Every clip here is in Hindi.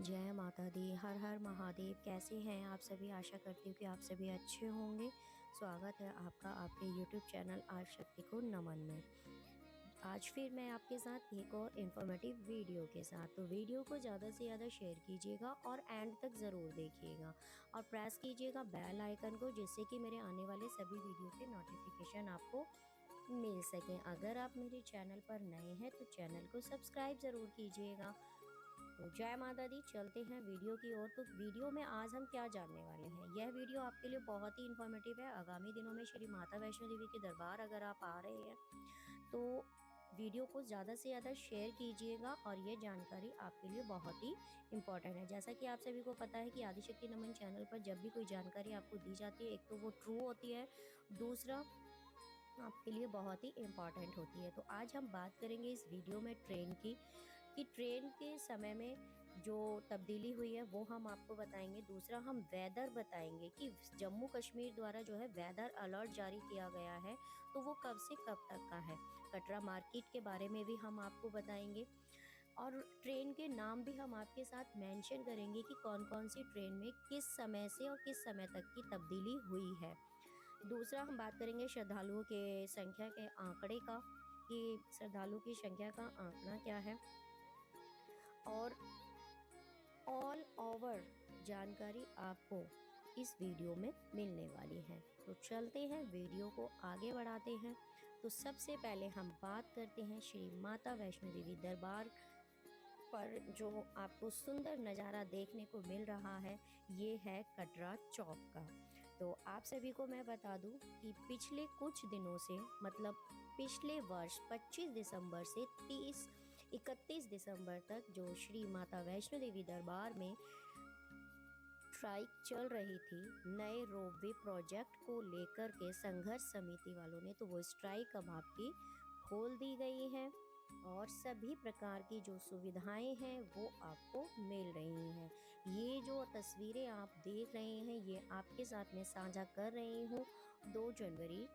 जय माता दी। हर हर महादेव। कैसे हैं आप सभी? आशा करती हूँ कि आप सभी अच्छे होंगे। स्वागत है आपका आपके YouTube चैनल आज शक्ति को नमन में। आज फिर मैं आपके साथ एक और इन्फॉर्मेटिव वीडियो के साथ, तो वीडियो को ज़्यादा से ज़्यादा शेयर कीजिएगा और एंड तक ज़रूर देखिएगा और प्रेस कीजिएगा बेल आइकन को, जिससे कि मेरे आने वाले सभी वीडियो के नोटिफिकेशन आपको मिल सकें। अगर आप मेरे चैनल पर नए हैं तो चैनल को सब्सक्राइब ज़रूर कीजिएगा। तो जय माता दी। चलते हैं वीडियो की ओर। तो वीडियो में आज हम क्या जानने वाले हैं, यह वीडियो आपके लिए बहुत ही इन्फॉर्मेटिव है। आगामी दिनों में श्री माता वैष्णो देवी के दरबार अगर आप आ रहे हैं तो वीडियो को ज़्यादा से ज़्यादा शेयर कीजिएगा और ये जानकारी आपके लिए बहुत ही इम्पोर्टेंट है। जैसा कि आप सभी को पता है कि आदिशक्ति नमन चैनल पर जब भी कोई जानकारी आपको दी जाती है, एक तो वो ट्रू होती है, दूसरा आपके लिए बहुत ही इम्पॉर्टेंट होती है। तो आज हम बात करेंगे इस वीडियो में ट्रेन की, कि ट्रेन के समय में जो तब्दीली हुई है वो हम आपको बताएंगे। दूसरा हम वेदर बताएंगे कि जम्मू कश्मीर द्वारा जो है वेदर अलर्ट जारी किया गया है, तो वो कब से कब तक का है। कटरा मार्केट के बारे में भी हम आपको बताएंगे और ट्रेन के नाम भी हम आपके साथ मेंशन करेंगे कि कौन कौन सी ट्रेन में किस समय से और किस समय तक की तब्दीली हुई है। दूसरा हम बात करेंगे श्रद्धालुओं के संख्या के आंकड़े का, कि श्रद्धालु की संख्या का आंकड़ा क्या है, और ऑल ओवर जानकारी आपको इस वीडियो में मिलने वाली है। तो चलते हैं वीडियो को आगे बढ़ाते हैं। तो सबसे पहले हम बात करते हैं श्री माता वैष्णो देवी दरबार पर जो आपको सुंदर नज़ारा देखने को मिल रहा है, ये है कटरा चौक का। तो आप सभी को मैं बता दूं कि पिछले कुछ दिनों से, मतलब पिछले वर्ष 25 दिसंबर से 31 दिसंबर तक जो श्री माता वैष्णो देवी दरबार में स्ट्राइक चल रही थी नए रोपवे प्रोजेक्ट को लेकर के संघर्ष समिति वालों ने, तो वो स्ट्राइक अब आपकी खोल दी गई है और सभी प्रकार की जो सुविधाएं हैं वो आपको मिल रही हैं। ये जो तस्वीरें आप देख रहे हैं ये आपके साथ में साझा कर रही हूँ 2 जनवरी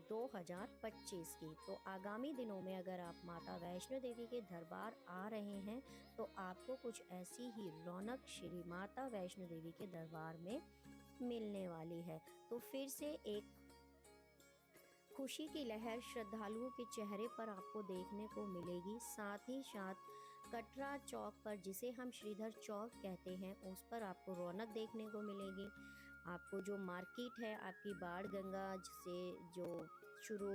2025 की। तो आगामी दिनों में अगर आप माता वैष्णो देवी के दरबार आ रहे हैं तो आपको कुछ ऐसी ही रौनक श्री माता वैष्णो देवी के दरबार में मिलने वाली है। तो फिर से एक खुशी की लहर श्रद्धालुओं के चेहरे पर आपको देखने को मिलेगी। साथ ही साथ कटरा चौक पर, जिसे हम श्रीधर चौक कहते हैं, उस पर आपको रौनक देखने को मिलेगी। आपको जो मार्केट है आपकी बाण गंगा से जो शुरू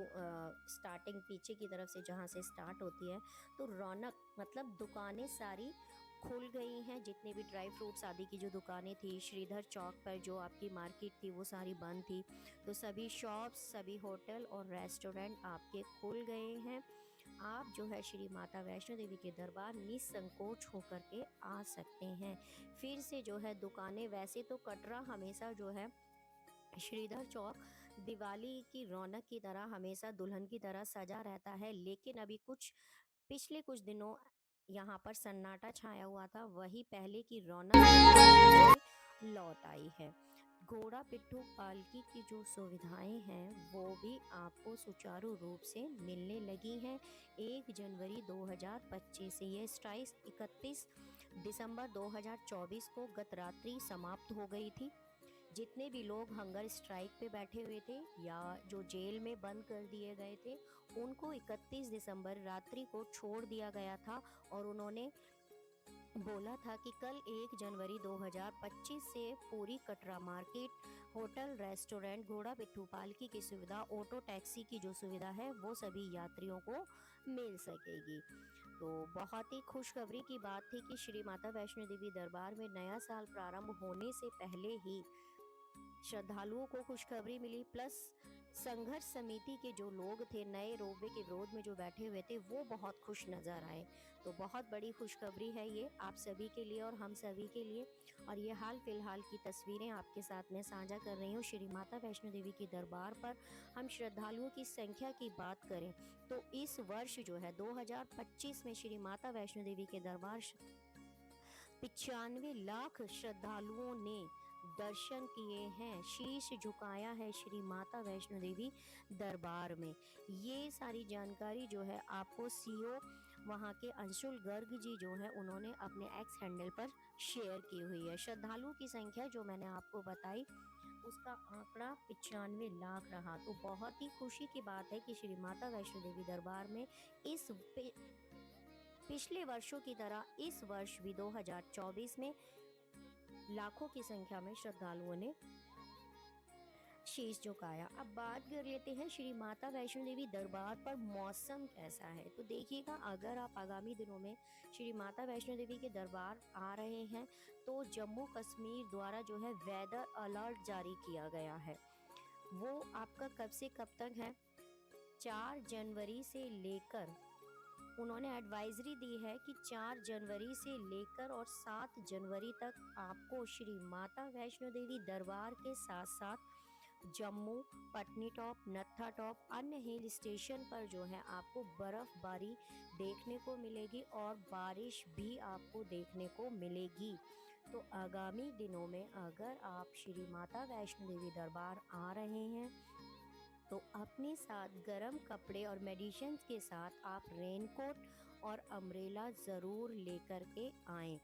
स्टार्टिंग पीछे की तरफ से जहाँ से स्टार्ट होती है, तो रौनक मतलब दुकानें सारी खुल गई हैं। जितने भी ड्राई फ्रूट्स आदि की जो दुकानें थी श्रीधर चौक पर, जो आपकी मार्केट थी, वो सारी बंद थी। तो सभी शॉप्स, सभी होटल और रेस्टोरेंट आपके खुल गए हैं। आप जो है श्री माता वैष्णो देवी के दरबार निसंकोच होकर के आ सकते हैं। फिर से जो है दुकानें, वैसे तो कटरा हमेशा जो है श्रीधर चौक दिवाली की रौनक की तरह, हमेशा दुल्हन की तरह सजा रहता है, लेकिन अभी पिछले कुछ दिनों यहाँ पर सन्नाटा छाया हुआ था, वही पहले की रौनक लौट आई है। घोड़ा पिट्ठू पालकी की जो सुविधाएं हैं वो भी आपको सुचारू रूप से मिलने लगी हैं। 1 जनवरी 2025 से ये स्ट्राइक 31 दिसंबर 2024 को गत रात्रि समाप्त हो गई थी। जितने भी लोग हंगर स्ट्राइक पे बैठे हुए थे या जो जेल में बंद कर दिए गए थे, उनको 31 दिसंबर रात्रि को छोड़ दिया गया था और उन्होंने बोला था कि कल 1 जनवरी 2025 से पूरी कटरा मार्केट, होटल, रेस्टोरेंट, घोड़ा पिट्ठू पालकी की सुविधा, ऑटो टैक्सी की जो सुविधा है वो सभी यात्रियों को मिल सकेगी। तो बहुत ही खुशखबरी की बात थी कि श्री माता वैष्णो देवी दरबार में नया साल प्रारंभ होने से पहले ही श्रद्धालुओं को खुशखबरी मिली, प्लस संघर्ष समिति के जो लोग थे नए रोपवे के विरोध में जो बैठे हुए थे वो बहुत खुश नजर आए। तो बहुत बड़ी खुशखबरी है ये आप सभी के लिए और हम सभी के लिए। और ये हाल फिलहाल की तस्वीरें आपके साथ में साझा कर रही हूँ श्री माता वैष्णो देवी के दरबार पर। हम श्रद्धालुओं की संख्या की बात करें तो इस वर्ष जो है 2025 में श्री माता वैष्णो देवी के दरबार 95 लाख श्रद्धालुओं ने दर्शन किए हैं, शीश झुकाया है श्री माता वैष्णो देवी दरबार में। ये सारी जानकारी जो है आपको सीओ वहाँ के अंशुल गर्ग जी जो है उन्होंने अपने एक्स हैंडल पर शेयर की हुई है। श्रद्धालुओं की संख्या जो मैंने आपको बताई उसका आंकड़ा 95 लाख रहा। तो बहुत ही खुशी की बात है कि श्री माता वैष्णो देवी दरबार में पिछले वर्षों की तरह इस वर्ष भी 2024 में लाखों की संख्या में श्रद्धालुओं ने शीश झुकाया। अब बात कर लेते हैं श्री माता वैष्णो देवी दरबार पर मौसम कैसा है। तो देखिएगा, अगर आप आगामी दिनों में श्री माता वैष्णो देवी के दरबार आ रहे हैं तो जम्मू कश्मीर द्वारा जो है वेदर अलर्ट जारी किया गया है। वो आपका कब से कब तक है? 4 जनवरी से लेकर उन्होंने एडवाइजरी दी है कि 4 जनवरी से लेकर और 7 जनवरी तक आपको श्री माता वैष्णो देवी दरबार के साथ साथ जम्मू, पटनी टॉप, नत्था टॉप, अन्य हिल स्टेशन पर जो है आपको बर्फबारी देखने को मिलेगी और बारिश भी आपको देखने को मिलेगी। तो आगामी दिनों में अगर आप श्री माता वैष्णो देवी दरबार आ रहे हैं तो अपने साथ गर्म कपड़े और मेडिसिन्स के साथ आप रेनकोट और अम्ब्रेला ज़रूर लेकर के आएं।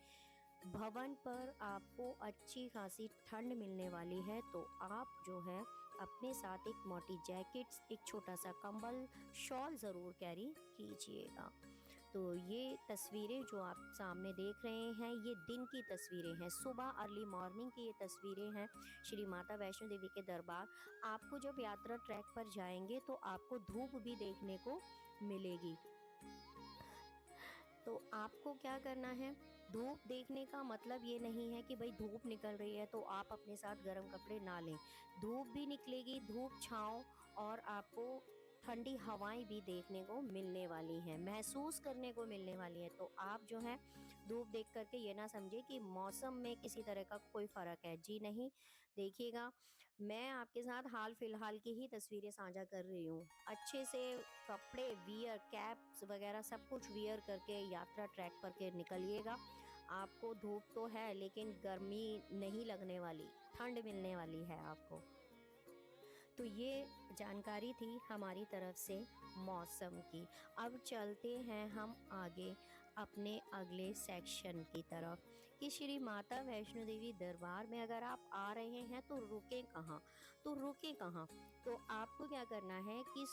भवन पर आपको अच्छी खासी ठंड मिलने वाली है, तो आप जो है अपने साथ एक मोटी जैकेट्स, एक छोटा सा कंबल, शॉल ज़रूर कैरी कीजिएगा। तो ये तस्वीरें जो आप सामने देख रहे हैं ये दिन की तस्वीरें हैं, सुबह अर्ली मॉर्निंग की ये तस्वीरें हैं श्री माता वैष्णो देवी के दरबार। आपको जब यात्रा ट्रैक पर जाएंगे तो आपको धूप भी देखने को मिलेगी। तो आपको क्या करना है, धूप देखने का मतलब ये नहीं है कि भाई धूप निकल रही है तो आप अपने साथ गर्म कपड़े ना लें। धूप भी निकलेगी, धूप छाँव और आपको ठंडी हवाएं भी देखने को मिलने वाली हैं, महसूस करने को मिलने वाली है। तो आप जो है धूप देख करके ये ना समझे कि मौसम में किसी तरह का कोई फ़र्क है, जी नहीं। देखिएगा, मैं आपके साथ हाल फिलहाल की ही तस्वीरें साझा कर रही हूँ। अच्छे से कपड़े वियर, कैप्स वगैरह सब कुछ वियर करके यात्रा ट्रैक पर के निकलिएगा। आपको धूप तो है लेकिन गर्मी नहीं लगने वाली, ठंड मिलने वाली है आपको। तो ये जानकारी थी हमारी तरफ से मौसम की। अब चलते हैं हम आगे अपने अगले सेक्शन की तरफ कि श्री माता वैष्णो देवी दरबार में अगर आप आ रहे हैं तो रुकें कहाँ? तो आपको क्या करना है कि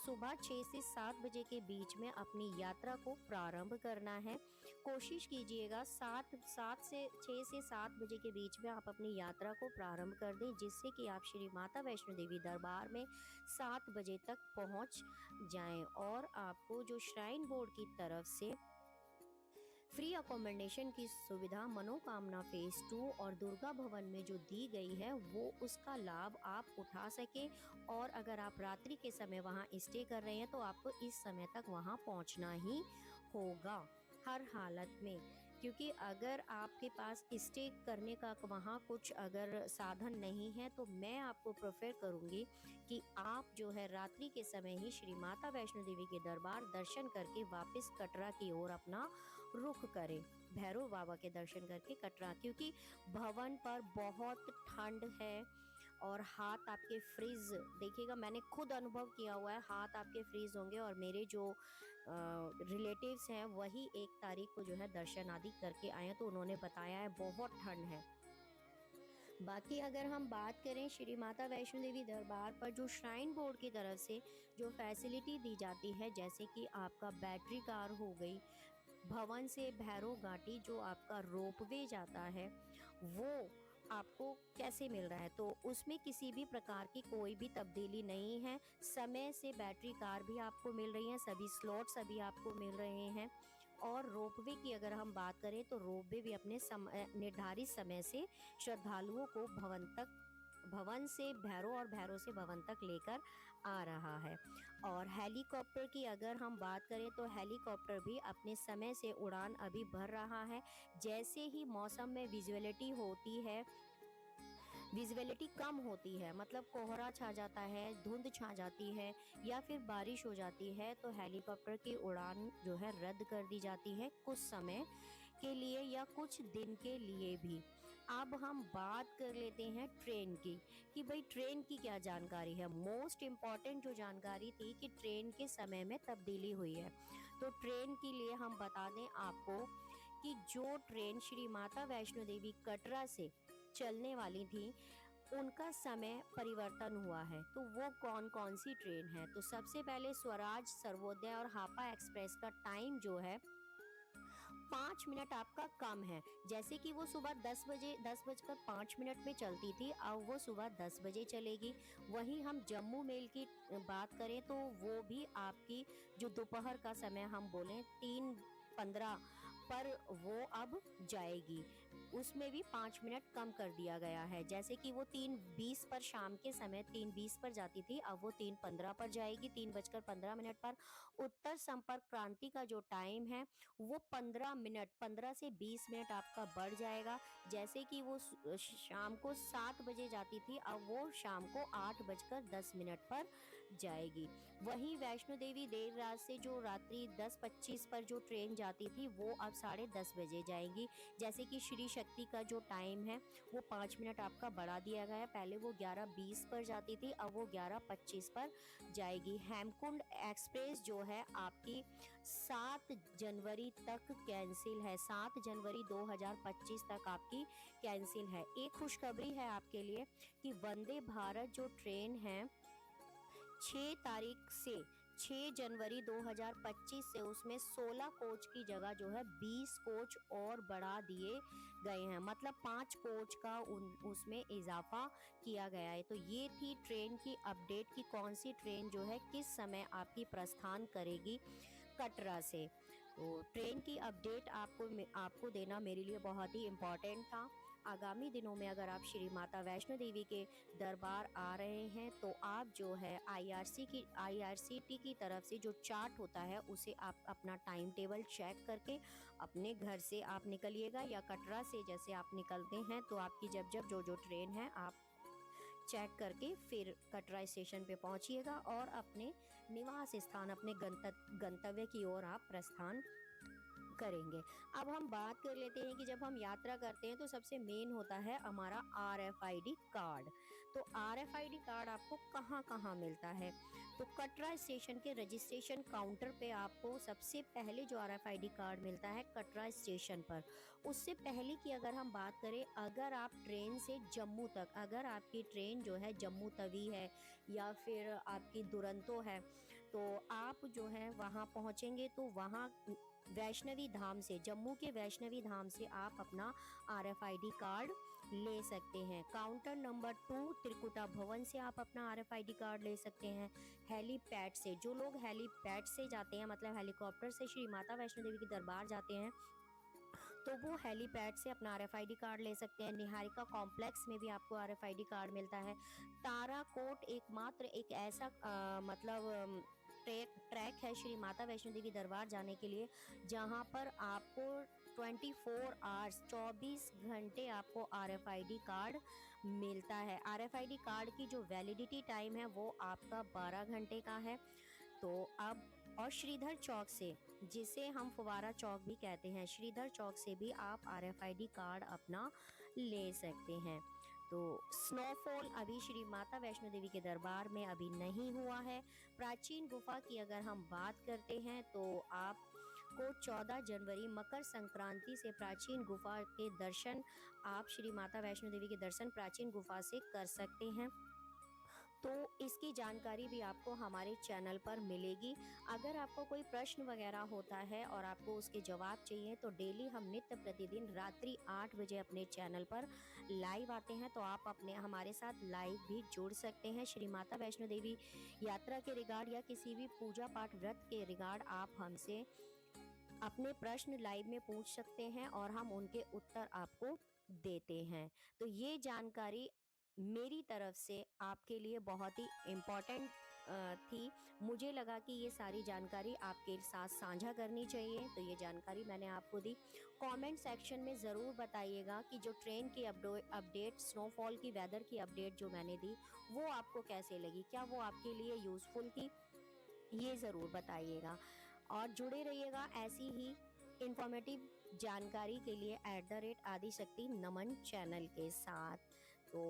सुबह 6 से 7 बजे के बीच में अपनी यात्रा को प्रारंभ करना है। कोशिश कीजिएगा 7 से 6 से 7 बजे के बीच में आप अपनी यात्रा को प्रारंभ कर दें, जिससे कि आप श्री माता वैष्णो देवी दरबार में 7 बजे तक पहुंच जाएं। और आपको जो श्राइन बोर्ड की तरफ से फ्री अकोमोडेशन की सुविधा मनोकामना फेज 2 और दुर्गा भवन में जो दी गई है वो उसका लाभ आप उठा सके। और अगर आप रात्रि के समय वहाँ स्टे कर रहे हैं तो आपको इस समय तक वहाँ पहुँचना ही होगा हर हालत में, क्योंकि अगर आपके पास स्टे करने का वहाँ कुछ अगर साधन नहीं है तो मैं आपको प्रेफर करूँगी कि आप जो है रात्रि के समय ही श्री माता वैष्णो देवी के दरबार दर्शन करके वापस कटरा की ओर अपना रुख करें, भैरव बाबा के दर्शन करके कटरा, क्योंकि भवन पर बहुत ठंड है और हाथ आपके फ्रीज, देखिएगा मैंने खुद अनुभव किया हुआ है, हाथ आपके फ्रीज होंगे। और मेरे जो रिलेटिव्स हैं वही 1 तारीख को जो है दर्शन आदि करके आए हैं तो उन्होंने बताया है बहुत ठंड है। बाकी अगर हम बात करें श्री माता वैष्णो देवी दरबार पर जो श्राइन बोर्ड की तरफ से जो फैसिलिटी दी जाती है, जैसे कि आपका बैटरी कार हो गई, भवन से भैरव घाटी जो आपका रोपवे जाता है वो आपको कैसे मिल रहा है, तो उसमें किसी भी प्रकार की कोई भी तब्दीली नहीं है। समय से बैटरी कार भी आपको मिल रही है, सभी स्लॉट्स अभी आपको मिल रहे हैं। और रोपवे की अगर हम बात करें तो रोपवे भी अपने निर्धारित समय से श्रद्धालुओं को भवन से भैरव और भैरव से भवन तक लेकर आ रहा है। और हेलीकॉप्टर की अगर हम बात करें तो हेलीकॉप्टर भी अपने समय से उड़ान अभी भर रहा है। जैसे ही मौसम में विजुअलिटी कम होती है, मतलब कोहरा छा जाता है, धुंध छा जाती है या फिर बारिश हो जाती है, तो हेलीकॉप्टर की उड़ान जो है रद्द कर दी जाती है कुछ समय के लिए या कुछ दिन के लिए भी। अब हम बात कर लेते हैं ट्रेन की कि भाई ट्रेन की क्या जानकारी है। मोस्ट इम्पॉर्टेंट जो जानकारी थी कि ट्रेन के समय में तब्दीली हुई है। तो तो ट्रेन के लिए हम बता दें आपको कि जो ट्रेन श्री माता वैष्णो देवी कटरा से चलने वाली थी, उनका समय परिवर्तन हुआ है। तो वो कौन कौन सी ट्रेन है? तो सबसे पहले स्वराज, सर्वोदय और हापा एक्सप्रेस का टाइम जो है 5 मिनट आपका कम है। जैसे कि वो सुबह 10 बजकर 5 मिनट में चलती थी, अब वो सुबह 10 बजे चलेगी। वहीं हम जम्मू मेल की बात करें तो वो भी आपकी जो दोपहर का समय हम बोलें 3:15 पर वो अब जाएगी। उसमें भी 5 मिनट कम कर दिया गया है। जैसे कि वो 3:20 पर शाम के समय 3:20 पर जाती थी, अब वो 3:15 पर जाएगी, 3:15 पर। उत्तर संपर्क क्रांति का जो टाइम है वो 15 मिनट, 15 से 20 मिनट आपका बढ़ जाएगा। जैसे कि वो शाम को 7 बजे जाती थी, अब वो शाम को 8:10 पर जाएगी। वहीं वैष्णो देवी देर रात से जो रात्रि 10:25 पर जो ट्रेन जाती थी वो अब 10:30 बजे जाएगी। जैसे कि श्री शक्ति का जो टाइम है वो 5 मिनट आपका बढ़ा दिया गया है। पहले वो 11:20 पर जाती थी, अब वो 11:25 पर जाएगी। हेमकुंड एक्सप्रेस जो है आपकी 7 जनवरी तक कैंसिल है, 7 जनवरी 2025 तक आपकी कैंसिल है। एक खुशखबरी है आपके लिए कि वंदे भारत जो ट्रेन है 6 तारीख से 6 जनवरी 2025 से उसमें 16 कोच की जगह जो है 20 कोच और बढ़ा दिए गए हैं। मतलब 5 कोच का उसमें इजाफा किया गया है। तो ये थी ट्रेन की अपडेट कि कौन सी ट्रेन जो है किस समय आपकी प्रस्थान करेगी कटरा से। तो ट्रेन की अपडेट आपको देना मेरे लिए बहुत ही इम्पोर्टेंट था। आगामी दिनों में अगर आप श्री माता वैष्णो देवी के दरबार आ रहे हैं तो आप जो है आईआरसीटी की तरफ से जो चार्ट होता है उसे आप अपना टाइम टेबल चेक करके अपने घर से आप निकलिएगा, या कटरा से जैसे आप निकलते हैं तो आपकी जब जो ट्रेन है आप चेक करके फिर कटरा स्टेशन पे पहुंचिएगा और अपने निवास स्थान, अपने गंतव्य की ओर आप प्रस्थान करेंगे। अब हम बात कर लेते हैं कि जब हम यात्रा करते हैं तो सबसे मेन होता है हमारा RFID कार्ड। तो RFID कार्ड आपको कहाँ कहाँ मिलता है? तो कटरा स्टेशन के रजिस्ट्रेशन काउंटर पे आपको सबसे पहले जो RFID कार्ड मिलता है कटरा स्टेशन पर। उससे पहले की अगर हम बात करें, अगर आप ट्रेन से जम्मू तक, अगर आपकी ट्रेन जो है जम्मू तवी है या फिर आपकी दुरंतो है, तो आप जो है वहाँ पहुँचेंगे तो वहाँ वैष्णवी धाम से, जम्मू के वैष्णवी धाम से आप अपना RFID कार्ड ले सकते हैं। काउंटर नंबर 2 त्रिकुटा भवन से आप अपना RFID कार्ड ले सकते हैं। हेलीपैड से, जो लोग हेलीपैड से जाते हैं मतलब हेलीकॉप्टर से श्री माता वैष्णो देवी के दरबार जाते हैं तो वो हेलीपैड से अपना RFID कार्ड ले सकते हैं। निहारिका कॉम्प्लेक्स में भी आपको RFID कार्ड मिलता है। ताराकोट एकमात्र एक ऐसा ट्रैक है श्री माता वैष्णो देवी दरबार जाने के लिए जहां पर आपको 24 आवर्स 24 घंटे आपको RFID कार्ड मिलता है। RFID कार्ड की जो वैलिडिटी टाइम है वो आपका 12 घंटे का है। तो अब और श्रीधर चौक से, जिसे हम फुवारा चौक भी कहते हैं, श्रीधर चौक से भी आप RFID कार्ड अपना ले सकते हैं। तो स्नोफॉल अभी श्री माता वैष्णो देवी के दरबार में अभी नहीं हुआ है। प्राचीन गुफा की अगर हम बात करते हैं तो आपको 14 जनवरी मकर संक्रांति से प्राचीन गुफा के दर्शन, आप श्री माता वैष्णो देवी के दर्शन प्राचीन गुफा से कर सकते हैं। तो इसकी जानकारी भी आपको हमारे चैनल पर मिलेगी। अगर आपको कोई प्रश्न वगैरह होता है और आपको उसके जवाब चाहिए तो डेली हम नित्य प्रतिदिन रात्रि 8 बजे अपने चैनल पर लाइव आते हैं, तो आप अपने हमारे साथ लाइव भी जुड़ सकते हैं। श्री माता वैष्णो देवी यात्रा के रिगार्ड या किसी भी पूजा पाठ व्रत के रिगार्ड आप हमसे अपने प्रश्न लाइव में पूछ सकते हैं और हम उनके उत्तर आपको देते हैं। तो ये जानकारी मेरी तरफ से आपके लिए बहुत ही इम्पोर्टेंट थी। मुझे लगा कि ये सारी जानकारी आपके साथ साझा करनी चाहिए, तो ये जानकारी मैंने आपको दी। कमेंट सेक्शन में ज़रूर बताइएगा कि जो ट्रेन की अपडेट, स्नोफॉल की, वेदर की अपडेट जो मैंने दी वो आपको कैसे लगी, क्या वो आपके लिए यूज़फुल थी, ये ज़रूर बताइएगा। और जुड़े रहिएगा ऐसी ही इंफॉर्मेटिव जानकारी के लिए @आदिशक्ति नमन चैनल के साथ। तो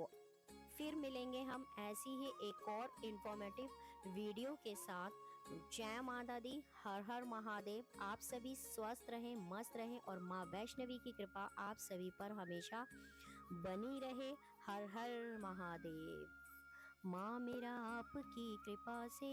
फिर मिलेंगे हम ऐसी ही एक और इंफॉर्मेटिव वीडियो के साथ। जय माता दी, हर हर महादेव। आप सभी स्वस्थ रहें, मस्त रहें और माँ वैष्णवी की कृपा आप सभी पर हमेशा बनी रहे। हर हर महादेव। माँ मेरा आपकी कृपा से